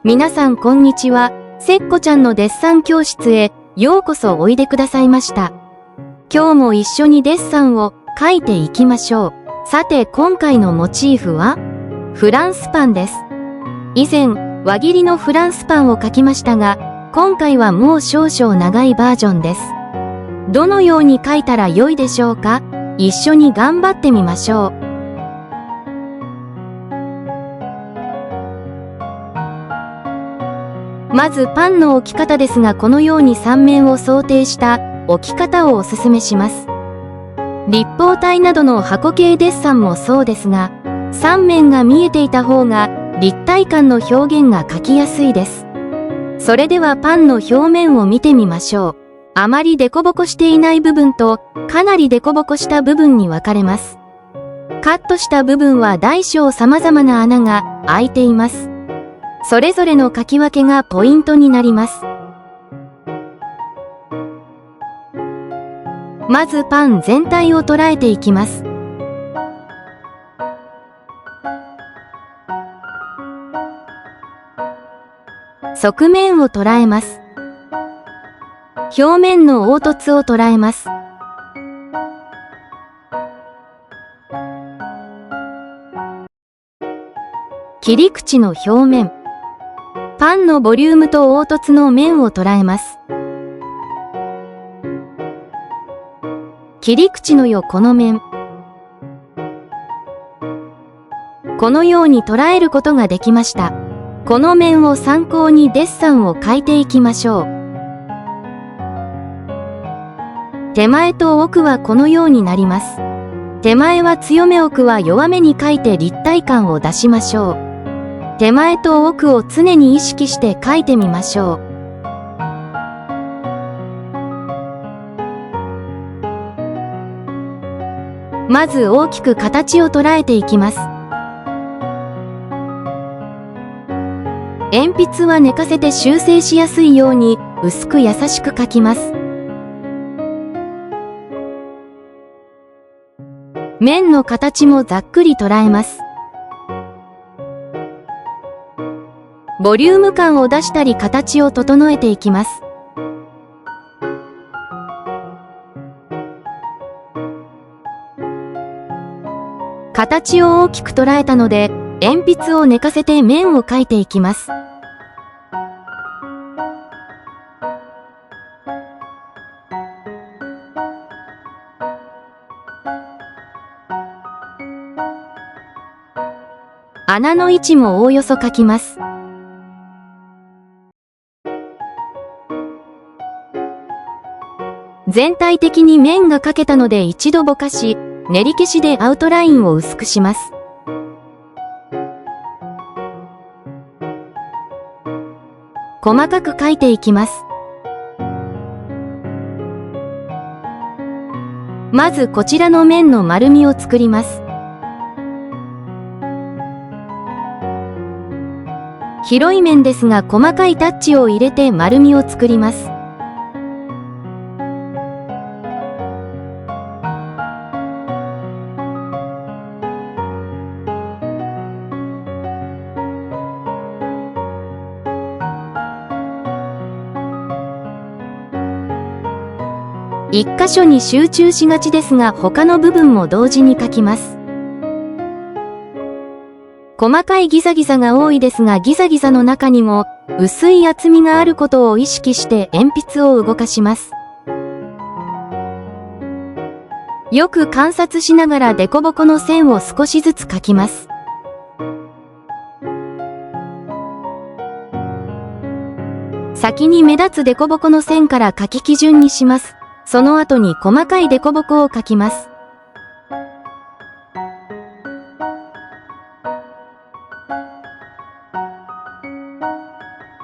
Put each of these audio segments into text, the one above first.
皆さんこんにちは。せっこちゃんのデッサン教室へようこそおいでくださいました。今日も一緒にデッサンを描いていきましょう。さて今回のモチーフはフランスパンです。以前輪切りのフランスパンを描きましたが、今回はもう少々長いバージョンです。どのように描いたら良いでしょうか？一緒に頑張ってみましょう。まずパンの置き方ですが、このように3面を想定した置き方をおすすめします。立方体などの箱形デッサンもそうですが、3面が見えていた方が立体感の表現が描きやすいです。それではパンの表面を見てみましょう。あまりデコボコしていない部分とかなりデコボコした部分に分かれます。カットした部分は大小様々な穴が開いています。それぞれの描き分けがポイントになります。まずパン全体を捉えていきます。側面を捉えます。表面の凹凸を捉えます。切り口の表面。パンのボリュームと凹凸の面を捉えます。切り口の横の面。このように捉えることができました。この面を参考にデッサンを描いていきましょう。手前と奥はこのようになります。手前は強め、奥は弱めに描いて立体感を出しましょう。手前と奥を常に意識して描いてみましょう。まず大きく形を捉えていきます。鉛筆は寝かせて修正しやすいように薄く優しく描きます。面の形もざっくり捉えます。ボリューム感を出したり形を整えていきます。形を大きく捉えたので、鉛筆を寝かせて面を描いていきます。穴の位置もおおよそ描きます。全体的に面が描けたので一度ぼかし、練り消しでアウトラインを薄くします。細かく描いていきます。まずこちらの面の丸みを作ります。広い面ですが細かいタッチを入れて丸みを作ります。一箇所に集中しがちですが他の部分も同時に描きます。細かいギザギザが多いですがギザギザの中にも薄い厚みがあることを意識して鉛筆を動かします。よく観察しながらデコボコの線を少しずつ描きます。先に目立つデコボコの線から描き基準にします。その後に細かいデコボコを描きます。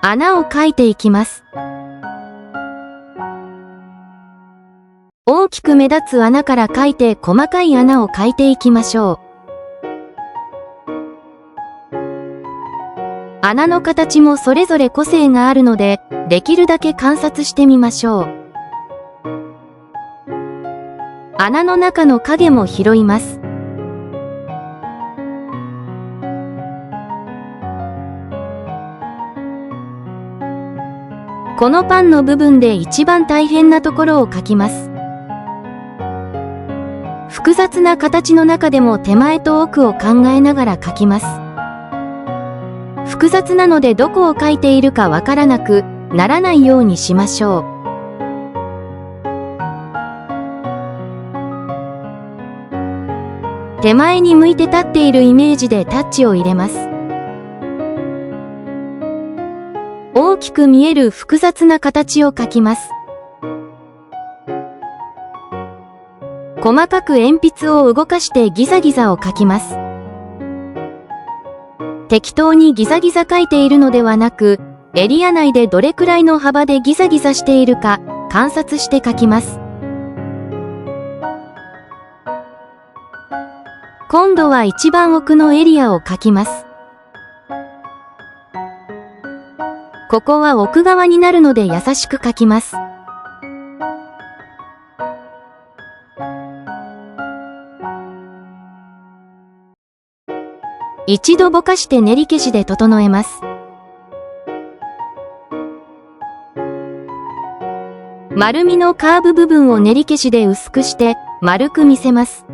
穴を描いていきます。大きく目立つ穴から描いて細かい穴を描いていきましょう。穴の形もそれぞれ個性があるので、できるだけ観察してみましょう。穴の中の影も拾います。このパンの部分で一番大変なところを描きます。複雑な形の中でも手前と奥を考えながら描きます。複雑なのでどこを描いているかわからなくならないようにしましょう。手前に向いて立っているイメージでタッチを入れます。大きく見える複雑な形を描きます。細かく鉛筆を動かしてギザギザを描きます。適当にギザギザ描いているのではなく、エリア内でどれくらいの幅でギザギザしているか観察して描きます。今度は一番奥のエリアを描きます。ここは奥側になるので優しく描きます。一度ぼかして練り消しで整えます。丸みのカーブ部分を練り消しで薄くして丸く見せます。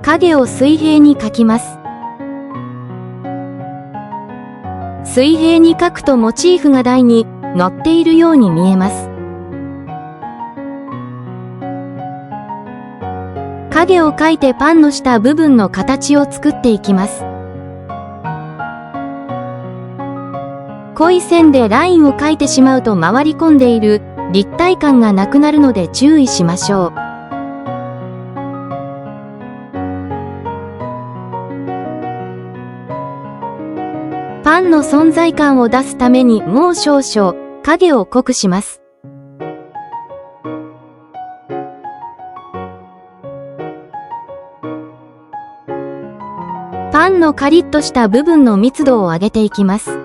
影を水平に描きます。水平に描くとモチーフが台に乗っているように見えます。影を描いてパンの下部分の形を作っていきます。濃い線でラインを描いてしまうと回り込んでいる立体感がなくなるので注意しましょう。パンの存在感を出すためにもう少々影を濃くします。パンのカリッとした部分の密度を上げていきます。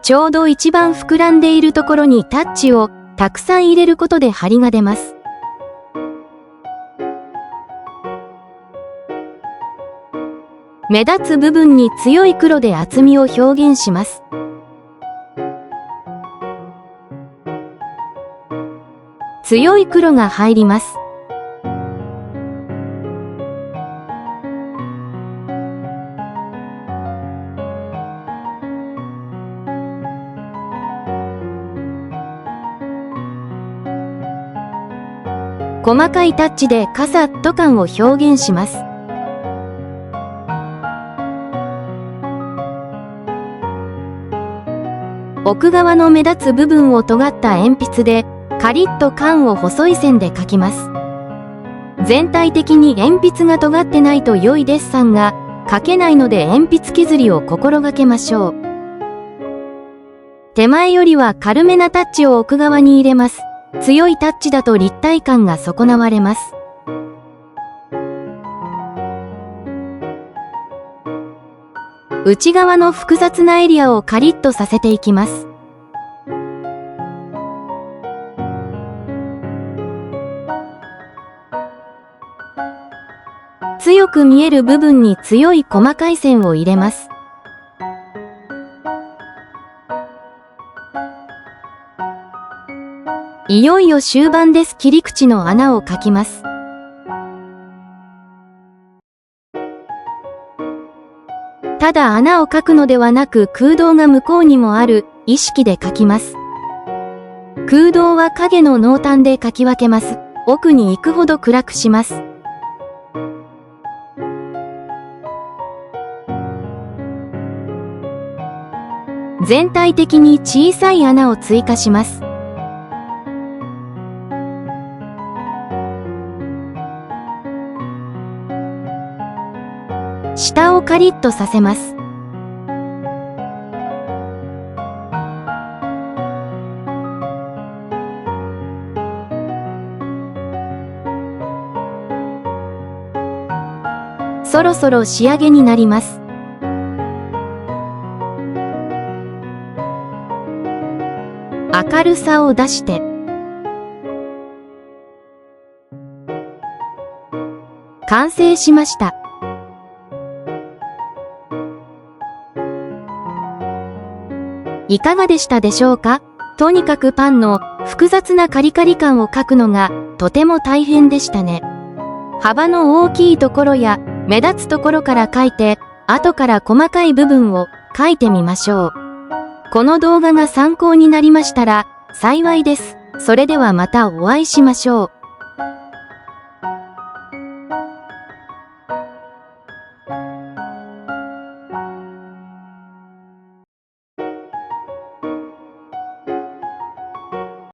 ちょうど一番膨らんでいるところにタッチをたくさん入れることで張りが出ます。目立つ部分に強い黒で厚みを表現します。強い黒が入ります。細かいタッチでカサッと感を表現します。奥側の目立つ部分を尖った鉛筆でカリッと感を細い線で描きます。全体的に鉛筆が尖ってないと良いデッサンが描けないので鉛筆削りを心がけましょう。手前よりは軽めなタッチを奥側に入れます。強いタッチだと立体感が損なわれます。内側の複雑なエリアをカリッとさせていきます。強く見える部分に強い細かい線を入れます。いよいよ終盤です。切り口の穴を描きます。ただ穴を描くのではなく空洞が向こうにもある意識で描きます。空洞は影の濃淡で描き分けます。奥に行くほど暗くします。全体的に小さい穴を追加します。下をカリッとさせます。そろそろ仕上げになります。明るさを出して。完成しました。いかがでしたでしょうか？とにかくパンの複雑なカリカリ感を描くのがとても大変でしたね。幅の大きいところや目立つところから描いて、後から細かい部分を描いてみましょう。この動画が参考になりましたら幸いです。それではまたお会いしましょう。